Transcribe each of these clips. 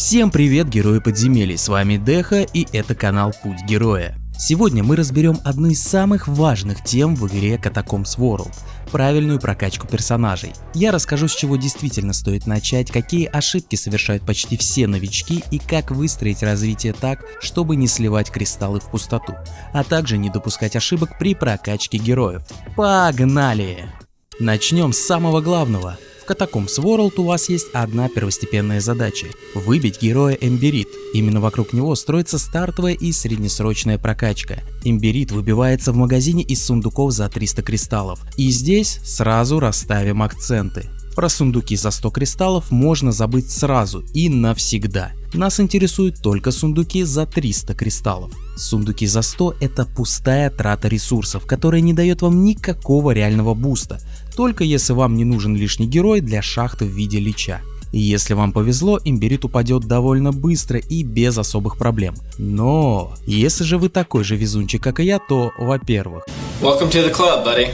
Всем привет, герои подземелий, с вами Деха и это канал Путь Героя. Сегодня мы разберем одну из самых важных тем в игре Catacombs World – правильную прокачку персонажей. Я расскажу, с чего действительно стоит начать, какие ошибки совершают почти все новички и как выстроить развитие так, чтобы не сливать кристаллы в пустоту, а также не допускать ошибок при прокачке героев. Погнали! Начнем с самого главного. В Catacombs World у вас есть одна первостепенная задача – выбить героя Эмберит. Именно вокруг него строится стартовая и среднесрочная прокачка. Эмберит выбивается в магазине из сундуков за 300 кристаллов. И здесь сразу расставим акценты. Про сундуки за 100 кристаллов можно забыть сразу и навсегда. Нас интересуют только сундуки за 300 кристаллов. Сундуки за 100 – это пустая трата ресурсов, которая не дает вам никакого реального буста, только если вам не нужен лишний герой для шахты в виде лича. И если вам повезло, Эмберит упадет довольно быстро и без особых проблем. Но если же вы такой же везунчик, как и я, то, во-первых, Welcome to the club, buddy.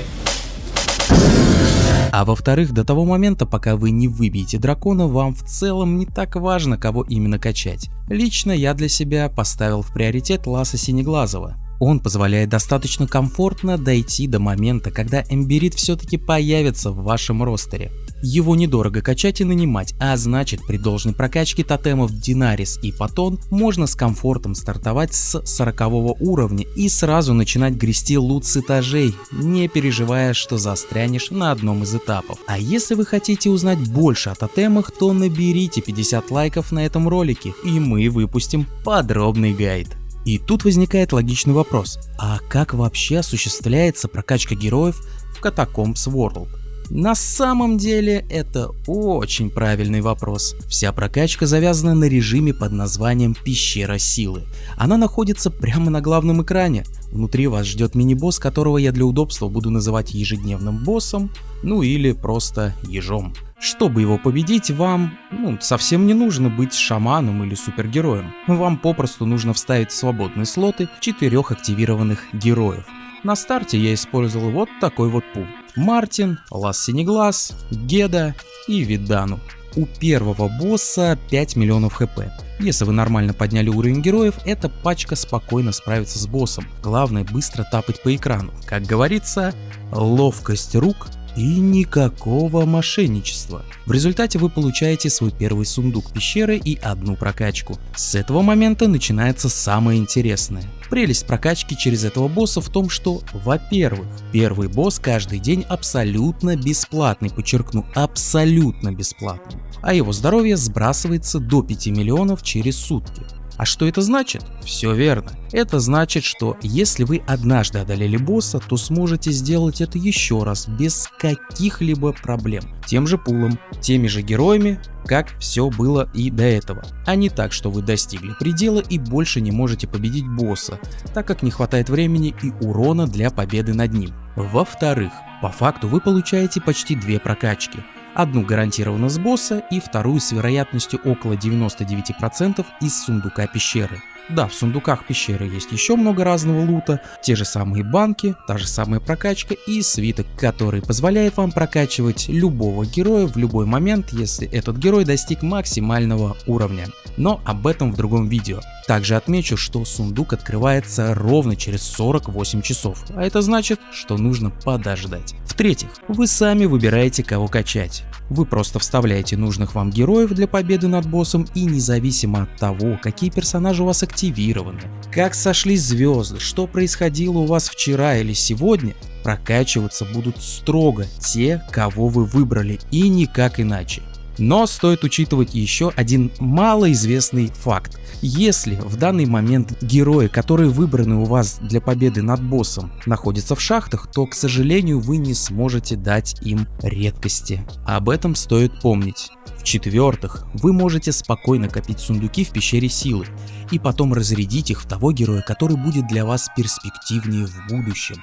А во-вторых, до того момента, пока вы не выбьете дракона, вам в целом не так важно, кого именно качать. Лично я для себя поставил в приоритет Ласа Синеглазого. Он позволяет достаточно комфортно дойти до момента, когда Эмберит все-таки появится в вашем ростере. Его недорого качать и нанимать, а значит, при должной прокачке тотемов Динарис и Патон можно с комфортом стартовать с 40 уровня и сразу начинать грести лут с этажей, не переживая, что застрянешь на одном из этапов. А если вы хотите узнать больше о тотемах, то наберите 50 лайков на этом ролике, и мы выпустим подробный гайд. И тут возникает логичный вопрос: а как вообще осуществляется прокачка героев в Catacombs World? На самом деле это очень правильный вопрос. Вся прокачка завязана на режиме под названием Пещера Силы. Она находится прямо на главном экране. Внутри вас ждет мини-босс, которого я для удобства буду называть ежедневным боссом, ну или просто ежом. Чтобы его победить, вам совсем не нужно быть шаманом или супергероем. Вам попросту нужно вставить в свободные слоты 4 активированных героев. На старте я использовал вот такой вот пул: Мартин, Лас Синеглаз, Геда и Видану. У первого босса 5 миллионов хп. Если вы нормально подняли уровень героев, эта пачка спокойно справится с боссом. Главное быстро тапать по экрану. Как говорится, ловкость рук и никакого мошенничества. В результате вы получаете свой первый сундук пещеры и одну прокачку. С этого момента начинается самое интересное. Прелесть прокачки через этого босса в том, что, во-первых, первый босс каждый день абсолютно бесплатный, подчеркну, абсолютно бесплатный, а его здоровье сбрасывается до 5 миллионов через сутки. А что это значит? Все верно. Это значит, что если вы однажды одолели босса, то сможете сделать это еще раз без каких-либо проблем. Тем же пулом, теми же героями, как все было и до этого. А не так, что вы достигли предела и больше не можете победить босса, так как не хватает времени и урона для победы над ним. Во-вторых, по факту вы получаете почти 2 прокачки. Одну гарантированно с босса и вторую с вероятностью около 99% из сундука пещеры. Да, в сундуках пещеры есть еще много разного лута, те же самые банки, та же самая прокачка и свиток, который позволяет вам прокачивать любого героя в любой момент, если этот герой достиг максимального уровня. Но об этом в другом видео. Также отмечу, что сундук открывается ровно через 48 часов, а это значит, что нужно подождать. В-третьих, вы сами выбираете, кого качать. Вы просто вставляете нужных вам героев для победы над боссом, и независимо от того, какие персонажи у вас активированы, как сошлись звезды, что происходило у вас вчера или сегодня, прокачиваться будут строго те, кого вы выбрали, и никак иначе. Но стоит учитывать еще один малоизвестный факт. Если в данный момент герои, которые выбраны у вас для победы над боссом, находятся в шахтах, то, к сожалению, вы не сможете дать им редкости. Об этом стоит помнить. В-четвертых, вы можете спокойно копить сундуки в пещере силы и потом разрядить их в того героя, который будет для вас перспективнее в будущем.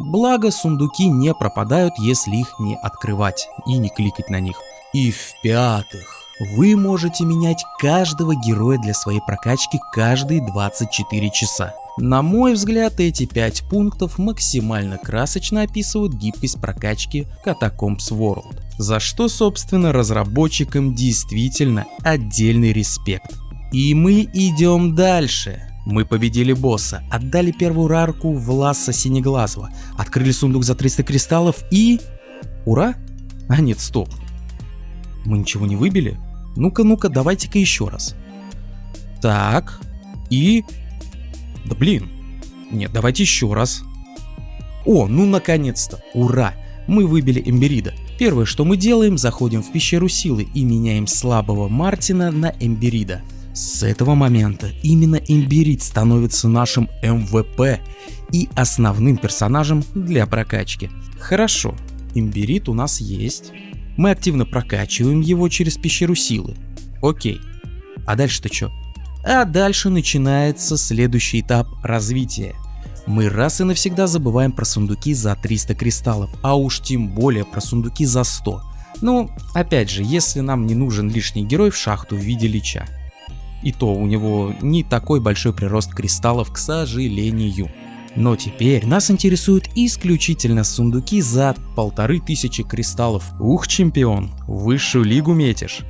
Благо, сундуки не пропадают, если их не открывать и не кликать на них. И в-пятых, вы можете менять каждого героя для своей прокачки каждые 24 часа. На мой взгляд, эти 5 пунктов максимально красочно описывают гибкость прокачки Catacombs World, за что, собственно, разработчикам действительно отдельный респект. И мы идем дальше. Мы победили босса, отдали первую рарку в Ласса Синеглазого, открыли сундук за 300 кристаллов и... Ура? А нет, стоп. Мы ничего не выбили? Ну-ка, давайте-ка еще раз. Так, и... Да блин. Нет, давайте еще раз. О, ну наконец-то, ура! Мы выбили Эмберида. Первое, что мы делаем, заходим в пещеру силы и меняем слабого Мартина на Эмберида. С этого момента именно Эмберид становится нашим МВП и основным персонажем для прокачки. Хорошо, Эмберид у нас есть. Мы активно прокачиваем его через пещеру силы. Окей. А дальше-то что? А дальше начинается следующий этап развития. Мы раз и навсегда забываем про сундуки за 300 кристаллов, а уж тем более про сундуки за 100. Ну, опять же, если нам не нужен лишний герой в шахту в виде лича. И то у него не такой большой прирост кристаллов, к сожалению. Но теперь нас интересуют исключительно сундуки за 1500 кристаллов. Ух, чемпион, в высшую лигу метишь.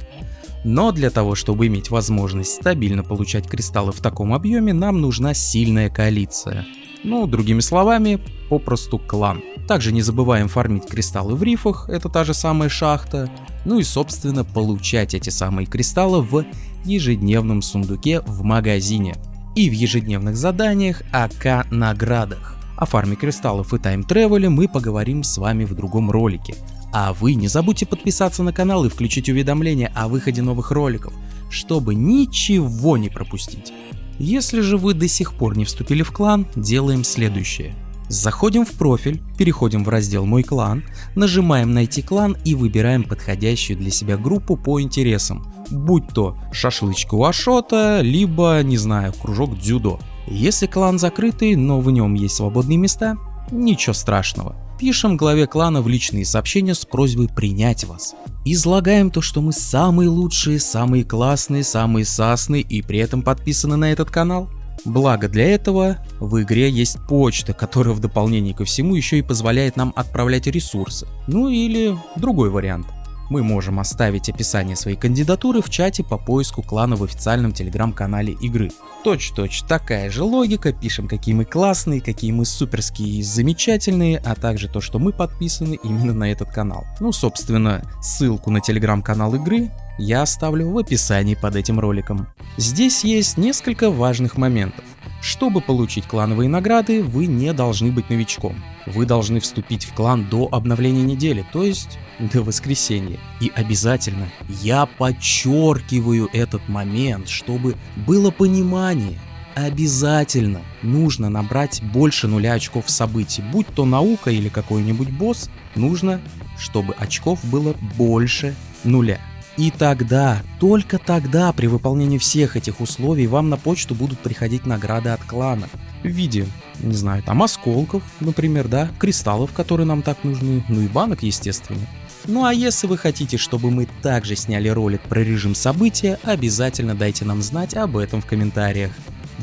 Но для того, чтобы иметь возможность стабильно получать кристаллы в таком объеме, нам нужна сильная коалиция. Ну, другими словами, попросту клан. Также не забываем фармить кристаллы в рифах, это та же самая шахта. Ну и собственно получать эти самые кристаллы в ежедневном сундуке в магазине. И в ежедневных заданиях АК наградах. О фарме кристаллов и тайм-тревеле мы поговорим с вами в другом ролике. А вы не забудьте подписаться на канал и включить уведомления о выходе новых роликов, чтобы ничего не пропустить. Если же вы до сих пор не вступили в клан, делаем следующее. Заходим в профиль, переходим в раздел «Мой клан», нажимаем «Найти клан» и выбираем подходящую для себя группу по интересам, будь то шашлычка у Ашота, либо, не знаю, кружок дзюдо. Если клан закрытый, но в нем есть свободные места, ничего страшного. Пишем главе клана в личные сообщения с просьбой принять вас. Излагаем то, что мы самые лучшие, самые классные, самые сасные и при этом подписаны на этот канал. Благо для этого в игре есть почта, которая в дополнение ко всему еще и позволяет нам отправлять ресурсы. Ну или другой вариант. Мы можем оставить описание своей кандидатуры в чате по поиску клана в официальном телеграм-канале игры. Точь-в-точь такая же логика, пишем, какие мы классные, какие мы суперские и замечательные, а также то, что мы подписаны именно на этот канал. Ну, собственно, ссылку на телеграм-канал игры я оставлю в описании под этим роликом. Здесь есть несколько важных моментов. Чтобы получить клановые награды, вы не должны быть новичком. Вы должны вступить в клан до обновления недели, то есть до воскресенья. И обязательно, я подчеркиваю этот момент, чтобы было понимание, обязательно нужно набрать больше 0 очков в событии. Будь то наука или какой-нибудь босс, нужно, чтобы очков было больше 0. И тогда, только тогда, при выполнении всех этих условий, вам на почту будут приходить награды от клана. В виде, не знаю, там осколков, например, да, кристаллов, которые нам так нужны, ну и банок, естественно. Ну а если вы хотите, чтобы мы также сняли ролик про режим события, обязательно дайте нам знать об этом в комментариях.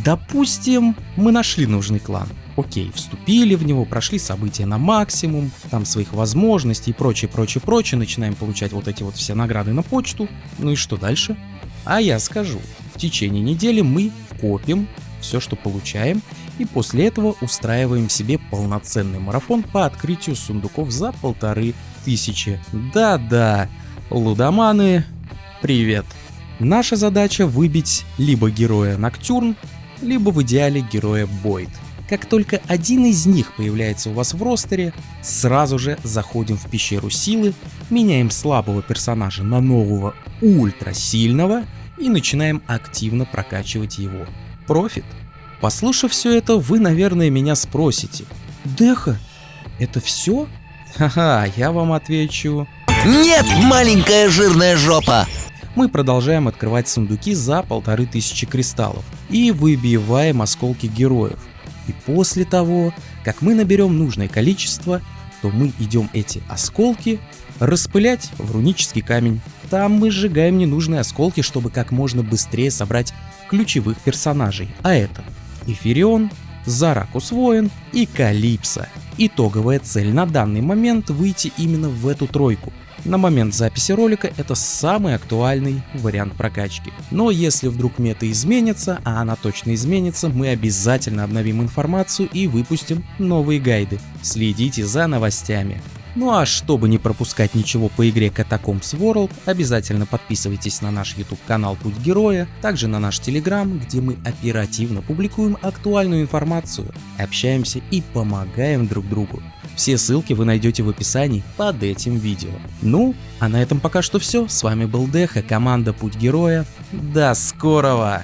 Допустим, мы нашли нужный клан. Окей, вступили в него, прошли события на максимум, там своих возможностей и прочее, начинаем получать вот эти вот все награды на почту. Ну и что дальше? А я скажу, в течение недели мы копим все, что получаем, и после этого устраиваем себе полноценный марафон по открытию сундуков за 1500. Да-да, лудоманы, привет. Наша задача выбить либо героя Ноктюрн, либо в идеале героя Бойд. Как только один из них появляется у вас в ростере, сразу же заходим в пещеру силы, меняем слабого персонажа на нового ультрасильного и начинаем активно прокачивать его. Профит. Послушав все это, вы, наверное, меня спросите: Деха, это все? Ха-ха, я вам отвечу: нет, маленькая жирная жопа! Мы продолжаем открывать сундуки за 1500 кристаллов и выбиваем осколки героев. И после того, как мы наберем нужное количество, то мы идем эти осколки распылять в рунический камень. Там мы сжигаем ненужные осколки, чтобы как можно быстрее собрать ключевых персонажей. А это Эфирион, Заракус Воин и Калипсо. Итоговая цель на данный момент — выйти именно в эту тройку. На момент записи ролика это самый актуальный вариант прокачки. Но если вдруг мета изменится, а она точно изменится, мы обязательно обновим информацию и выпустим новые гайды. Следите за новостями. Ну а чтобы не пропускать ничего по игре Catacombs World, обязательно подписывайтесь на наш YouTube канал Путь Героя, также на наш Telegram, где мы оперативно публикуем актуальную информацию, общаемся и помогаем друг другу. Все ссылки вы найдете в описании под этим видео. Ну, а на этом пока что все. С вами был Деха, команда Путь Героя. До скорого!